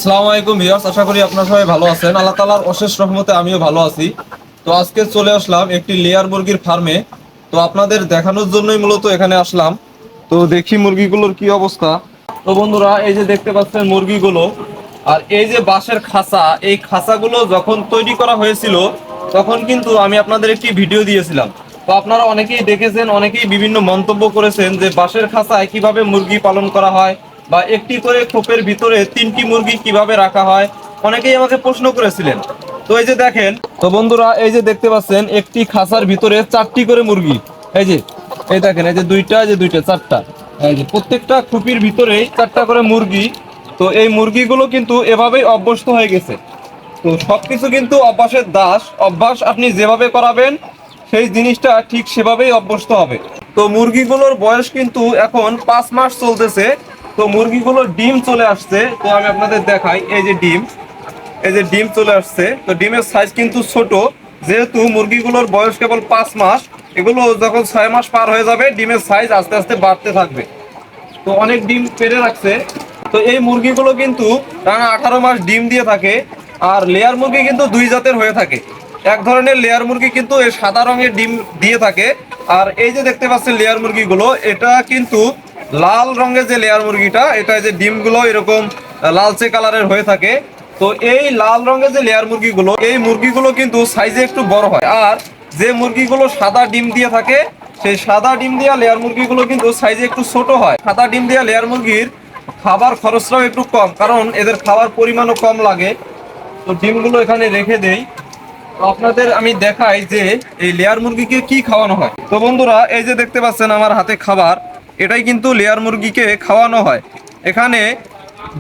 আসসালামু আলাইকুম ভিউয়ার্স, আশা করি আপনারা সবাই ভালো আছেন। আল্লাহ তাআলার অশেষ রহমতে আমিও ভালো আছি। তো আজকে চলে আসলাম একটি লেয়ার মুরগির ফার্মে। তো আপনাদের দেখানোর জন্যই মূলত এখানে আসলাম। তো দেখি মুরগিগুলোর কি অবস্থা। তো বন্ধুরা, এই যে দেখতে পাচ্ছেন মুরগিগুলো, আর এই যে বাঁশের খাঁচা, এই খাঁচাগুলো যখন তৈরি করা হয়েছিল তখন কিন্তু আমি আপনাদের একটি ভিডিও দিয়েছিলাম। তো আপনারা অনেকেই দেখেছেন, অনেকেই বিভিন্ন মন্তব্য করেছেন যে বাঁশের খাঁচায় কিভাবে মুরগি পালন করা হয় বা একটি করে খোপের ভিতরে 3টি মুরগি কিভাবে রাখা হয়, অনেকেই আমাকে প্রশ্ন করেছিলেন। তো এই যে দেখেন, তো বন্ধুরা এই যে দেখতে পাচ্ছেন একটি খাঁচার ভিতরে 4টি করে মুরগি। এই দেখেন, এই যে দুইটা চারটা, এই যে প্রত্যেকটা খুপির ভিতরেই 4টা করে মুরগি। তো এই মুরগিগুলো কিন্তু এভাবেই অভ্যস্ত হয়ে গেছে। তো সবকিছু কিন্তু অভ্যাসের দাস, অভ্যাস আপনি যেভাবে করাবেন সেই জিনিসটা ঠিক সেভাবেই অভ্যস্ত হবে। তো মুরগিগুলোর বয়স কিন্তু এখন 5 মাস চলতেছে। তো মুরগিগুলোর ডিম চলে আসছে। তো আমি আপনাদের দেখাই, এই যে ডিম চলে আসছে। তো ডিমের সাইজ কিন্তু ছোট, যেহেতু মুরগিগুলোর বয়স কেবল 5 মাস। এগুলো যখন 6 মাস পার হয়ে যাবে ডিমের সাইজ আস্তে আস্তে বাড়তে থাকবে। তো অনেক ডিম পেড়ে রাখছে। তো এই মুরগিগুলো কিন্তু টানা 18 মাস ডিম দিয়ে থাকে। আর লেয়ার মুরগি কিন্তু দুই জাতের হয়ে থাকে। এক ধরনের লেয়ার মুরগি কিন্তু এই সাদা রঙের ডিম দিয়ে থাকে। আর এই যে দেখতে পাচ্ছেন লেয়ার মুরগিগুলো, এটা কিন্তু লাল রঙের যে লেয়ার মুরগিটা, এটা যে ডিমগুলো এরকম লালচে কালারের হয়ে থাকে। তো এই লাল রঙের যে লেয়ার মুরগিগুলো, এই মুরগিগুলো কিন্তু সাইজে একটু বড় হয়। আর যে মুরগিগুলো সাদা ডিম দিয়ে থাকে, সেই সাদা ডিম দেওয়া লেয়ার মুরগিগুলো কিন্তু সাইজে একটু ছোট হয়। সাদা ডিম দেওয়া লেয়ার মুরগির খাবার খরচটাও একটু কম, কারণ এদের খাবার পরিমাণও কম লাগে। তো ডিমগুলো এখানে রেখে দেই। তো আপনাদের আমি দেখাই যে এই লেয়ার মুরগিকে কি খাওয়ানো হয়। তো বন্ধুরা, এই যে দেখতে পাচ্ছেন আমার হাতে খাবার, এটাই কিন্তু লেয়ার মুরগিকে খাওয়ানো হয়। এখানে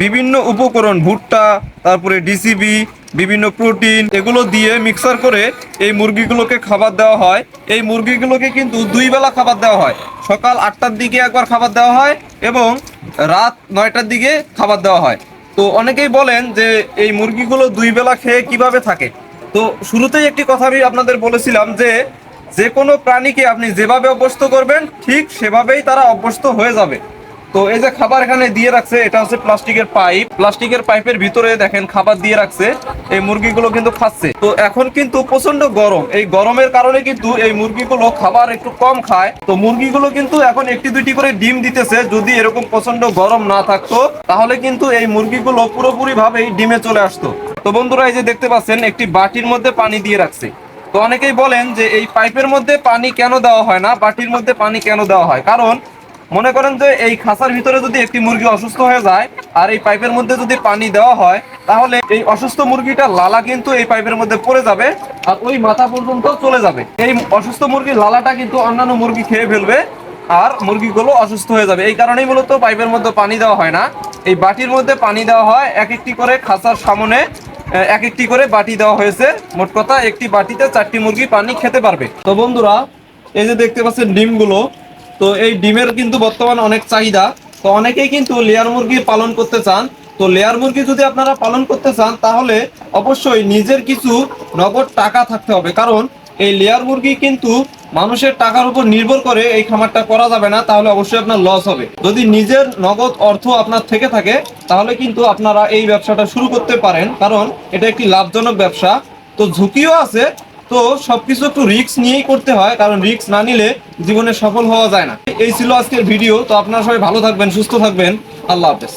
বিভিন্ন উপকরণ, ভুট্টা, তারপরে ডিসিবি, বিভিন্ন প্রোটিন, এগুলো দিয়ে মিক্সার করে এই মুরগিগুলোকে খাবার দেওয়া হয়। এই মুরগিগুলোকে কিন্তু 2 বেলা খাবার দেওয়া হয়। সকাল 8টার দিকে একবার খাবার দেওয়া হয় এবং রাত 9টার দিকে খাবার দেওয়া হয়। তো অনেকেই বলেন যে এই মুরগিগুলো 2 বেলা খেয়ে কিভাবে থাকে। তো শুরুতেই একটি কথা আমি আপনাদের বলেছিলাম যে যে কোনো প্রাণীকে আপনি যেভাবে অভ্যস্ত করবেন ঠিক সেভাবেই তারা অভ্যস্ত হয়ে যাবে। তো এই যে খাবার এখানে দিয়ে রাখছে, এটা হচ্ছে প্লাস্টিকের পাইপ। প্লাস্টিকের পাইপের ভিতরে দেখেন খাবার দিয়ে রাখছে। এই মুরগিগুলো কিন্তু খাচ্ছে। তো এখন কিন্তু প্রচন্ড গরম, এই গরমের কারণে কিন্তু এই মুরগিগুলো খাবার একটু কম খায়। তো মুরগিগুলো কিন্তু এখন একটি দুইটি করে ডিম দিতেছে। যদি এরকম প্রচন্ড গরম না থাকতো তাহলে কিন্তু এই মুরগিগুলো পুরোপুরি ভাবেই ডিমে চলে আসতো। তো বন্ধুরা, এই যে দেখতে পাচ্ছেন একটি বাটির মধ্যে পানি দিয়ে রাখছে। তো অনেকেই বলেন যে এই পাইপের মধ্যে পানি কেন দেওয়া হয় না, বাটির মধ্যে পানি কেন দেওয়া হয়। কারণ মনে করেন যে এই খাঁচার ভিতরে যদি একটি মুরগি অসুস্থ হয়ে যায় আর এই পাইপের মধ্যে যদি পানি দেওয়া হয়, তাহলে এই অসুস্থ মুরগিটা লালা কিন্তু এই পাইপের মধ্যে পড়ে যাবে আর ওই মাথা পর্যন্ত চলে যাবে। এই অসুস্থ মুরগির লালাটা কিন্তু অন্যান্য মুরগি খেয়ে ফেলবে আর মুরগিগুলো অসুস্থ হয়ে যাবে। এই কারণেই মূলত পাইপের মধ্যে পানি দেওয়া হয় না, এই বাটির মধ্যে পানি দেওয়া হয়। এক একটি করে খাঁচার সামনে এক একটি করে বাটি দেওয়া হয়েছে। মোট কথা একটি বাটিতে 4টি মুরগি পানি খেতে পারবে। তো বন্ধুরা, এই যে দেখতে পাচ্ছেন ডিমগুলো, তো এই ডিমের কিন্তু বর্তমানে অনেক চাহিদা। তো অনেকেই কিন্তু লেয়ার মুরগি পালন করতে চান। তো লেয়ার মুরগি যদি আপনারা পালন করতে চান তাহলে অবশ্যই নিজের কিছু নগদ টাকা থাকতে হবে, কারণ এই লেয়ার মুরগি কিন্তু মানুষের টাকার উপর নির্ভর করে এই খামারটা করা যাবে না, তাহলে অবশ্যই আপনার লস হবে। যদি নিজের নগদ অর্থ আপনার থেকে থাকে তাহলে কিন্তু আপনারা এই ব্যবসাটা শুরু করতে পারেন, কারণ এটা একটি লাভজনক ব্যবসা। তো ঝুঁকিও আছে। তো সবকিছু একটু রিস্ক নিয়েই করতে হয়, কারণ রিস্ক না নিলে জীবনে সফল হওয়া যায় না। এই ছিল আজকের ভিডিও। তো আপনারা সবাই ভালো থাকবেন, সুস্থ থাকবেন। আল্লাহ হাফেজ।